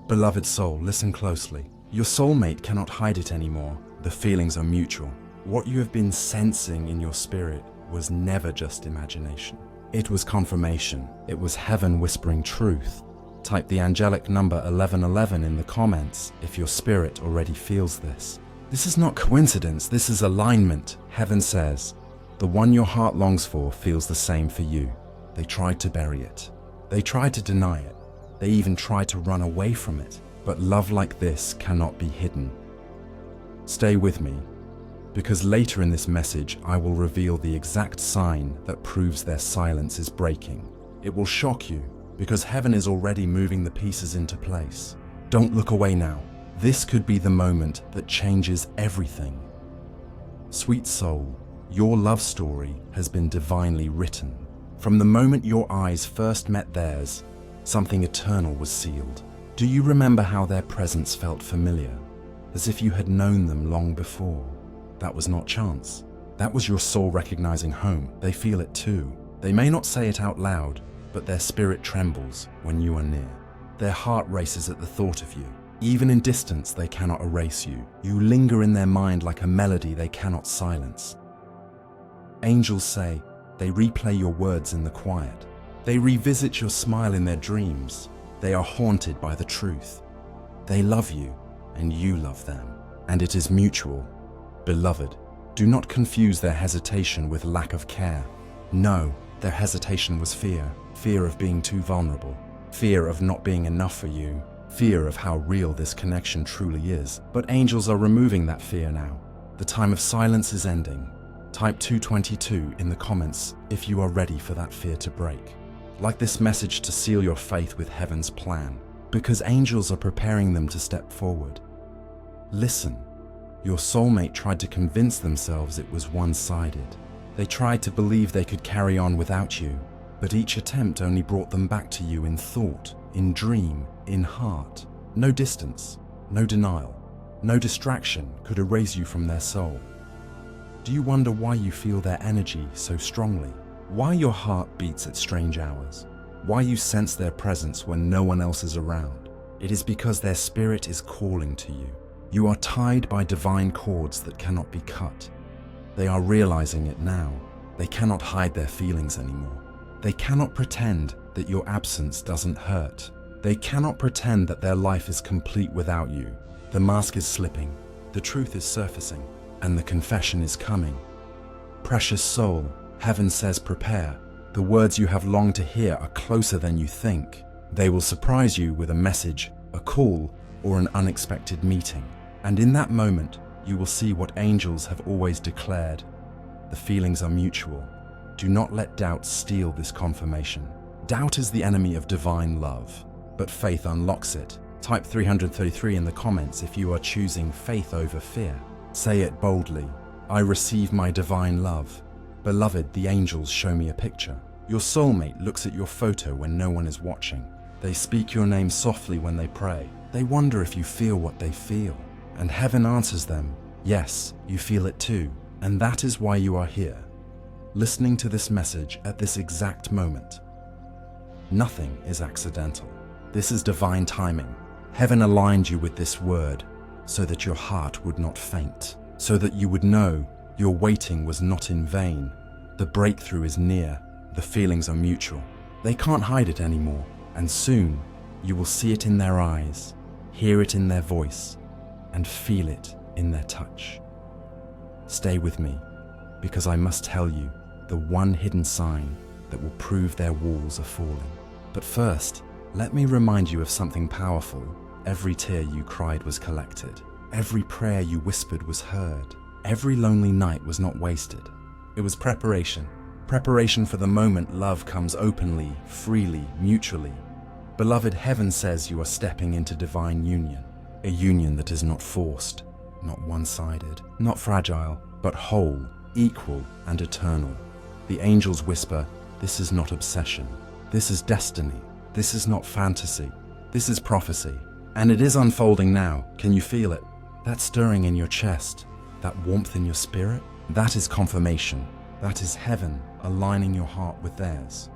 Beloved soul, listen closely. Your soulmate cannot hide it anymore. The feelings are mutual. What you have been sensing in your spirit was never just imagination. It was confirmation. It was heaven whispering truth. Type the angelic number 1111 in the comments if your spirit already feels this. This is not coincidence, this is alignment. Heaven says, the one your heart longs for feels the same for you. They tried to bury it. They tried to deny it. They even tried to run away from it. But love like this cannot be hidden. Stay with me, because later in this message I will reveal the exact sign that proves their silence is breaking. It will shock you, because heaven is already moving the pieces into place. Don't look away now. This could be the moment that changes everything. Sweet soul, your love story has been divinely written. From the moment your eyes first met theirs, something eternal was sealed. Do you remember how their presence felt familiar, as if you had known them long before? That was not chance. That was your soul recognizing home. They feel it too. They may not say it out loud, but their spirit trembles when you are near. Their heart races at the thought of you. Even in distance, they cannot erase you. You linger in their mind like a melody they cannot silence. Angels say they replay your words in the quiet. They revisit your smile in their dreams. They are haunted by the truth. They love you, and you love them. And it is mutual. Beloved, do not confuse their hesitation with lack of care. No, their hesitation was fear. Fear of being too vulnerable. Fear of not being enough for you. Fear of how real this connection truly is. But angels are removing that fear now. The time of silence is ending. Type 222 in the comments if you are ready for that fear to break. Like this message to seal your faith with heaven's plan, because angels are preparing them to step forward. Listen, your soulmate tried to convince themselves it was one-sided. They tried to believe they could carry on without you, but each attempt only brought them back to you in thought, in dream, in heart. No distance, no denial, no distraction could erase you from their soul. Do you wonder why you feel their energy so strongly? Why your heart beats at strange hours? Why you sense their presence when no one else is around? It is because their spirit is calling to you. You are tied by divine cords that cannot be cut. They are realizing it now. They cannot hide their feelings anymore. They cannot pretend that your absence doesn't hurt. They cannot pretend that their life is complete without you. The mask is slipping, the truth is surfacing, and the confession is coming. Precious soul, heaven says prepare. The words you have longed to hear are closer than you think. They will surprise you with a message, a call, or an unexpected meeting. And in that moment, you will see what angels have always declared. The feelings are mutual. Do not let doubt steal this confirmation. Doubt is the enemy of divine love, but faith unlocks it. Type 333 in the comments if you are choosing faith over fear. Say it boldly. I receive my divine love. Beloved, the angels show me a picture. Your soulmate looks at your photo when no one is watching. They speak your name softly when they pray. They wonder if you feel what they feel. And heaven answers them, yes, you feel it too. And that is why you are here, listening to this message at this exact moment. Nothing is accidental. This is divine timing. Heaven aligned you with this word so that your heart would not faint, so that you would know your waiting was not in vain. The breakthrough is near. The feelings are mutual. They can't hide it anymore. And soon you will see it in their eyes, hear it in their voice, and feel it in their touch. Stay with me, because I must tell you the one hidden sign that will prove their walls are falling. But first, let me remind you of something powerful. Every tear you cried was collected. Every prayer you whispered was heard. Every lonely night was not wasted. It was preparation. Preparation for the moment love comes openly, freely, mutually. Beloved, heaven says you are stepping into divine union. A union that is not forced, not one-sided, not fragile, but whole, equal, and eternal. The angels whisper, this is not obsession. This is destiny. This is not fantasy. This is prophecy. And it is unfolding now. Can you feel it? That stirring in your chest, that warmth in your spirit, that is confirmation. That is heaven aligning your heart with theirs.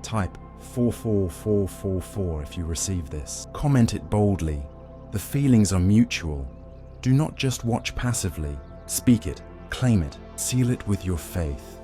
Type 44444 if you receive this. Comment it boldly. The feelings are mutual. Do not just watch passively. Speak it, claim it, seal it with your faith.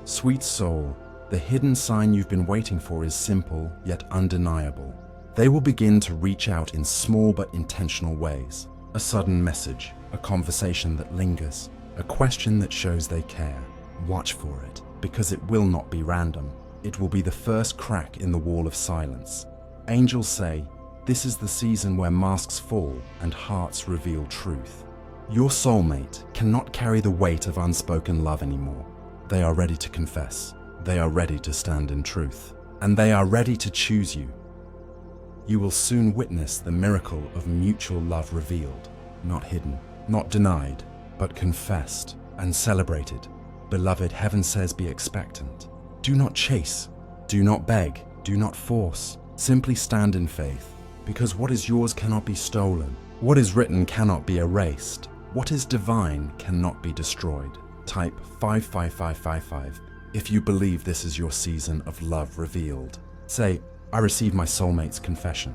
Sweet soul, the hidden sign you've been waiting for is simple yet undeniable. They will begin to reach out in small but intentional ways. A sudden message, a conversation that lingers, a question that shows they care. Watch for it, because it will not be random. It will be the first crack in the wall of silence. Angels say, this is the season where masks fall and hearts reveal truth. Your soulmate cannot carry the weight of unspoken love anymore. They are ready to confess. They are ready to stand in truth. And they are ready to choose you. You will soon witness the miracle of mutual love revealed, not hidden, not denied, but confessed and celebrated. Beloved, heaven says be expectant. Do not chase, do not beg, do not force. Simply stand in faith, because what is yours cannot be stolen. What is written cannot be erased. What is divine cannot be destroyed. Type 55555 if you believe this is your season of love revealed. Say, I receive my soulmate's confession.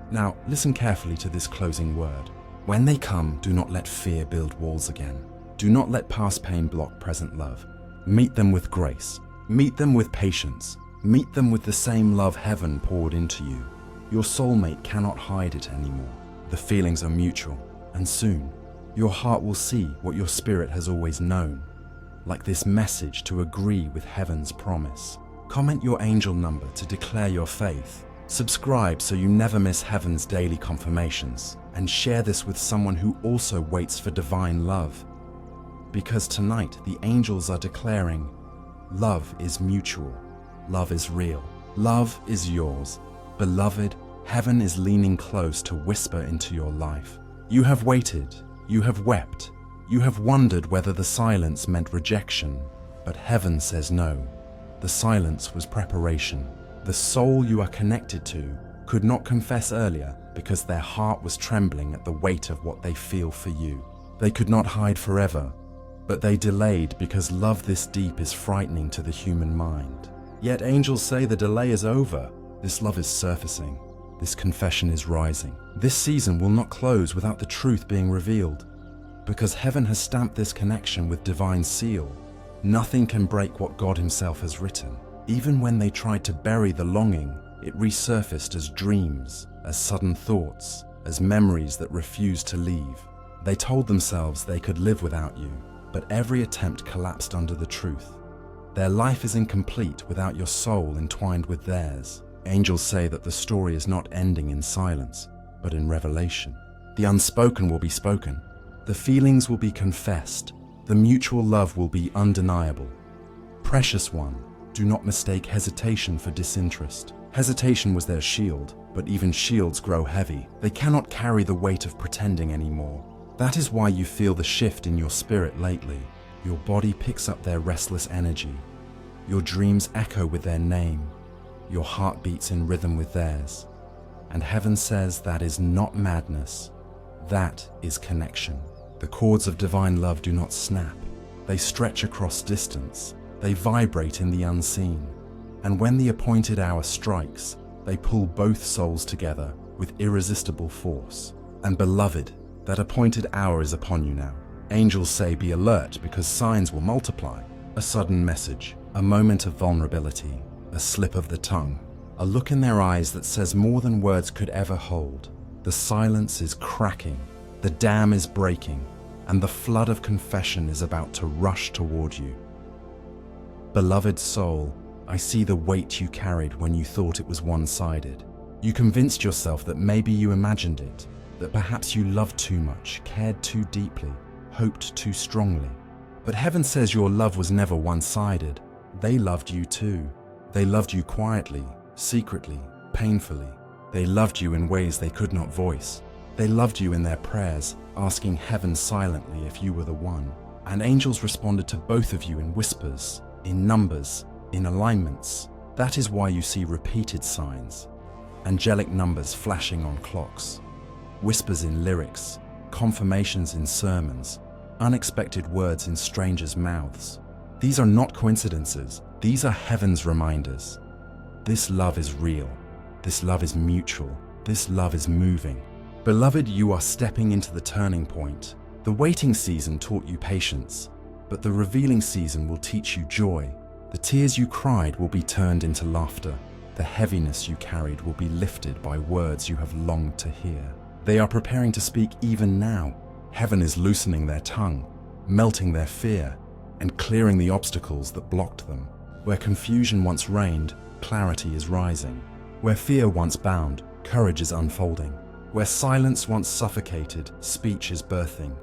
Now, listen carefully to this closing word. When they come, do not let fear build walls again. Do not let past pain block present love. Meet them with grace. Meet them with patience. Meet them with the same love heaven poured into you. Your soulmate cannot hide it anymore. The feelings are mutual, and soon, your heart will see what your spirit has always known, like this message to agree with heaven's promise. Comment your angel number to declare your faith. Subscribe so you never miss heaven's daily confirmations, and share this with someone who also waits for divine love. Because tonight the angels are declaring, love is mutual, love is real, love is yours. Beloved, heaven is leaning close to whisper into your life. You have waited, you have wept, you have wondered whether the silence meant rejection, but heaven says no. The silence was preparation. The soul you are connected to could not confess earlier because their heart was trembling at the weight of what they feel for you. They could not hide forever, but they delayed because love this deep is frightening to the human mind. Yet angels say the delay is over. This love is surfacing. This confession is rising. This season will not close without the truth being revealed, because heaven has stamped this connection with divine seal. Nothing can break what God himself has written. Even when they tried to bury the longing, it resurfaced as dreams, as sudden thoughts, as memories that refused to leave. They told themselves they could live without you, but every attempt collapsed under the truth. Their life is incomplete without your soul entwined with theirs. Angels say that the story is not ending in silence, but in revelation. The unspoken will be spoken. The feelings will be confessed. The mutual love will be undeniable. Precious one, do not mistake hesitation for disinterest. Hesitation was their shield, but even shields grow heavy. They cannot carry the weight of pretending anymore. That is why you feel the shift in your spirit lately. Your body picks up their restless energy. Your dreams echo with their name. Your heart beats in rhythm with theirs. And heaven says that is not madness. That is connection. The cords of divine love do not snap. They stretch across distance. They vibrate in the unseen. And when the appointed hour strikes, they pull both souls together with irresistible force. And beloved, that appointed hour is upon you now. Angels say be alert because signs will multiply. A sudden message, a moment of vulnerability, a slip of the tongue, a look in their eyes that says more than words could ever hold. The silence is cracking, the dam is breaking, and the flood of confession is about to rush toward you. Beloved soul, I see the weight you carried when you thought it was one-sided. You convinced yourself that maybe you imagined it, that perhaps you loved too much, cared too deeply, hoped too strongly. But heaven says your love was never one-sided. They loved you too. They loved you quietly, secretly, painfully. They loved you in ways they could not voice. They loved you in their prayers, asking heaven silently if you were the one. And angels responded to both of you in whispers, in numbers, in alignments. That is why you see repeated signs. Angelic numbers flashing on clocks. Whispers in lyrics, confirmations in sermons, unexpected words in strangers' mouths. These are not coincidences. These are heaven's reminders. This love is real. This love is mutual. This love is moving. Beloved, you are stepping into the turning point. The waiting season taught you patience, but the revealing season will teach you joy. The tears you cried will be turned into laughter. The heaviness you carried will be lifted by words you have longed to hear. They are preparing to speak even now. Heaven is loosening their tongue, melting their fear, and clearing the obstacles that blocked them. Where confusion once reigned, clarity is rising. Where fear once bound, courage is unfolding. Where silence once suffocated, speech is birthing.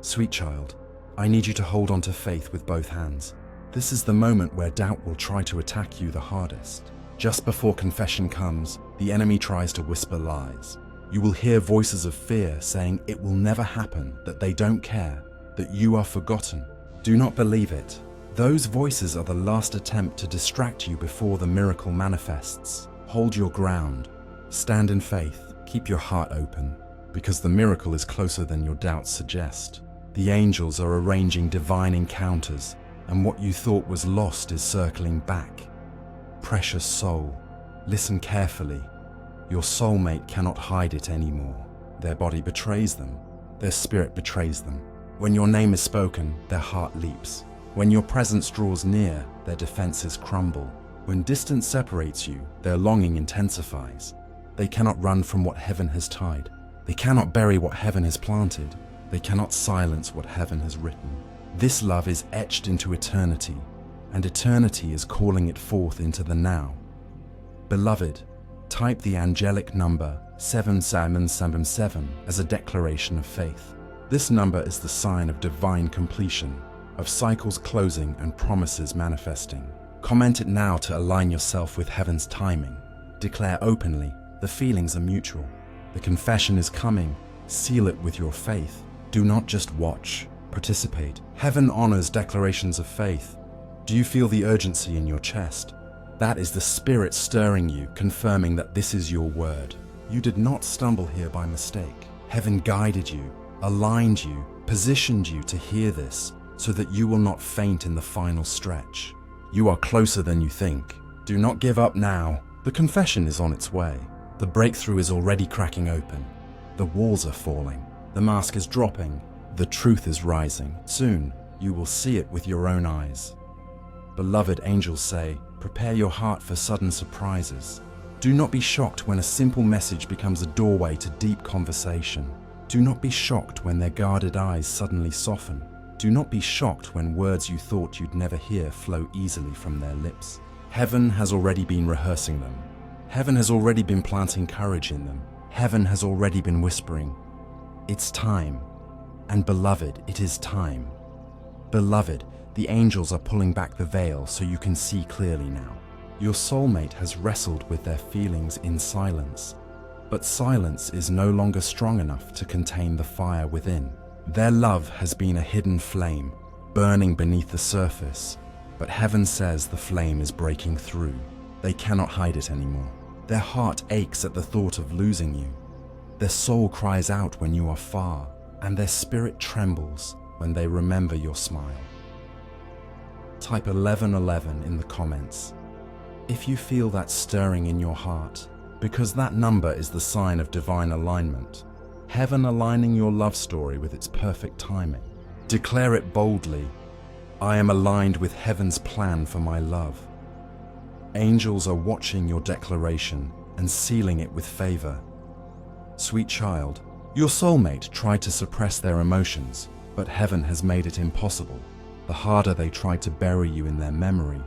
Sweet child, I need you to hold on to faith with both hands. This is the moment where doubt will try to attack you the hardest. Just before confession comes, the enemy tries to whisper lies. You will hear voices of fear saying it will never happen, that they don't care, that you are forgotten. Do not believe it. Those voices are the last attempt to distract you before the miracle manifests. Hold your ground. Stand in faith. Keep your heart open, because the miracle is closer than your doubts suggest. The angels are arranging divine encounters, and what you thought was lost is circling back. Precious soul, listen carefully. Your soulmate cannot hide it anymore. Their body betrays them. Their spirit betrays them. When your name is spoken, their heart leaps. When your presence draws near, their defenses crumble. When distance separates you, their longing intensifies. They cannot run from what heaven has tied. They cannot bury what heaven has planted. They cannot silence what heaven has written. This love is etched into eternity, and eternity is calling it forth into the now. Beloved, type the angelic number 7777 as a declaration of faith. This number is the sign of divine completion, of cycles closing and promises manifesting. Comment it now to align yourself with heaven's timing. Declare openly, the feelings are mutual. The confession is coming. Seal it with your faith. Do not just watch, participate. Heaven honors declarations of faith. Do you feel the urgency in your chest? That is the Spirit stirring you, confirming that this is your word. You did not stumble here by mistake. Heaven guided you, aligned you, positioned you to hear this, so that you will not faint in the final stretch. You are closer than you think. Do not give up now. The confession is on its way. The breakthrough is already cracking open. The walls are falling. The mask is dropping. The truth is rising. Soon, you will see it with your own eyes. Beloved, angels say, prepare your heart for sudden surprises. Do not be shocked when a simple message becomes a doorway to deep conversation. Do not be shocked when their guarded eyes suddenly soften. Do not be shocked when words you thought you'd never hear flow easily from their lips. Heaven has already been rehearsing them. Heaven has already been planting courage in them. Heaven has already been whispering, it's time. And beloved, it is time. Beloved, the angels are pulling back the veil so you can see clearly now. Your soulmate has wrestled with their feelings in silence, but silence is no longer strong enough to contain the fire within. Their love has been a hidden flame, burning beneath the surface, but heaven says the flame is breaking through. They cannot hide it anymore. Their heart aches at the thought of losing you. Their soul cries out when you are far, and their spirit trembles when they remember your smile. Type 1111 in the comments if you feel that stirring in your heart, because that number is the sign of divine alignment. Heaven aligning your love story with its perfect timing. Declare it boldly, I am aligned with heaven's plan for my love. Angels are watching your declaration and sealing it with favor. Sweet child, your soulmate tried to suppress their emotions, but heaven has made it impossible. The harder they tried to bury you in their memory,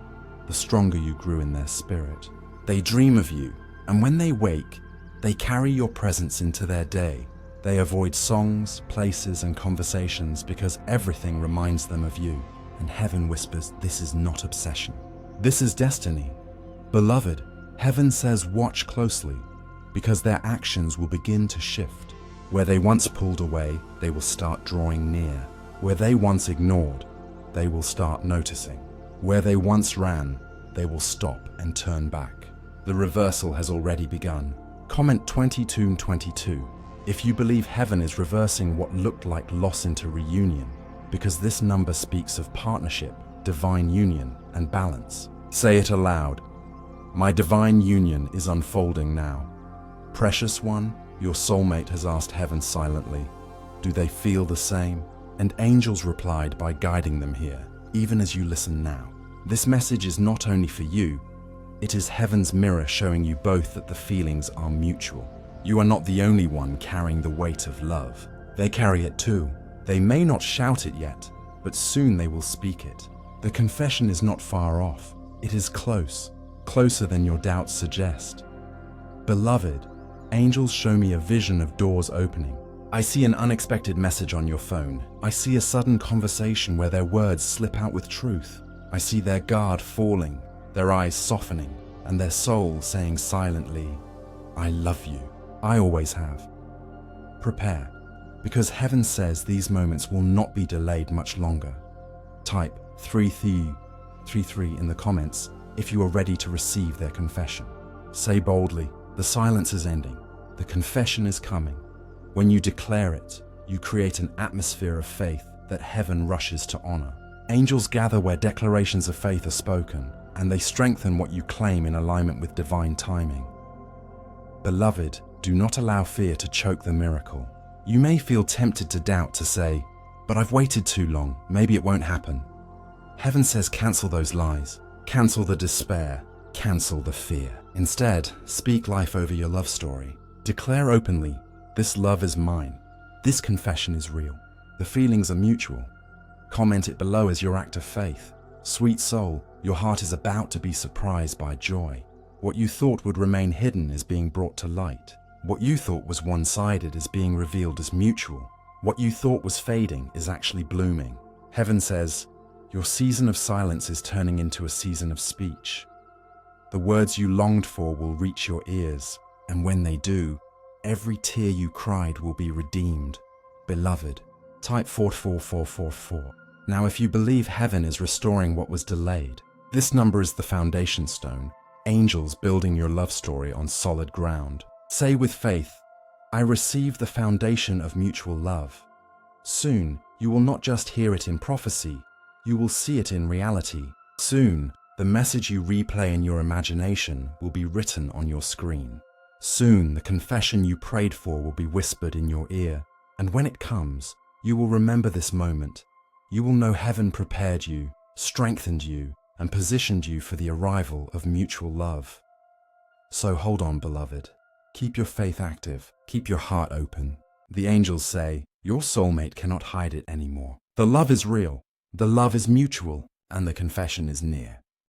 the stronger you grew in their spirit. They dream of you, and when they wake, they carry your presence into their day. They avoid songs, places, and conversations because everything reminds them of you. And heaven whispers, this is not obsession. This is destiny. Beloved, heaven says watch closely, because their actions will begin to shift. Where they once pulled away, they will start drawing near. Where they once ignored, they will start noticing. Where they once ran, they will stop and turn back. The reversal has already begun. Comment 2222 if you believe heaven is reversing what looked like loss into reunion, because this number speaks of partnership, divine union, and balance. Say it aloud. My divine union is unfolding now. Precious one, your soulmate has asked heaven silently, do they feel the same? And angels replied by guiding them here, even as you listen now. This message is not only for you, it is heaven's mirror showing you both that the feelings are mutual. You are not the only one carrying the weight of love. They carry it too. They may not shout it yet, but soon they will speak it. The confession is not far off. It is close, closer than your doubts suggest. Beloved, angels show me a vision of doors opening. I see an unexpected message on your phone. I see a sudden conversation where their words slip out with truth. I see their guard falling, their eyes softening, and their soul saying silently, I love you. I always have. Prepare, because heaven says these moments will not be delayed much longer. Type 33 in the comments if you are ready to receive their confession. Say boldly, the silence is ending. The confession is coming. When you declare it, you create an atmosphere of faith that heaven rushes to honor. Angels gather where declarations of faith are spoken, and they strengthen what you claim in alignment with divine timing. Beloved, do not allow fear to choke the miracle. You may feel tempted to doubt, to say, but I've waited too long, maybe it won't happen. Heaven says cancel those lies, cancel the despair, cancel the fear. Instead, speak life over your love story. Declare openly, this love is mine. This confession is real. The feelings are mutual. Comment it below as your act of faith. Sweet soul, your heart is about to be surprised by joy. What you thought would remain hidden is being brought to light. What you thought was one-sided is being revealed as mutual. What you thought was fading is actually blooming. Heaven says, your season of silence is turning into a season of speech. The words you longed for will reach your ears, and when they do, every tear you cried will be redeemed. Beloved, type 44444. Now if you believe heaven is restoring what was delayed, this number is the foundation stone, angels building your love story on solid ground. Say with faith, I receive the foundation of mutual love. Soon, you will not just hear it in prophecy, you will see it in reality. Soon, the message you replay in your imagination will be written on your screen. Soon, the confession you prayed for will be whispered in your ear, and when it comes, you will remember this moment. You will know heaven prepared you, strengthened you, and positioned you for the arrival of mutual love. So hold on, beloved. Keep your faith active. Keep your heart open. The angels say, your soulmate cannot hide it anymore. The love is real. The love is mutual, and the confession is near.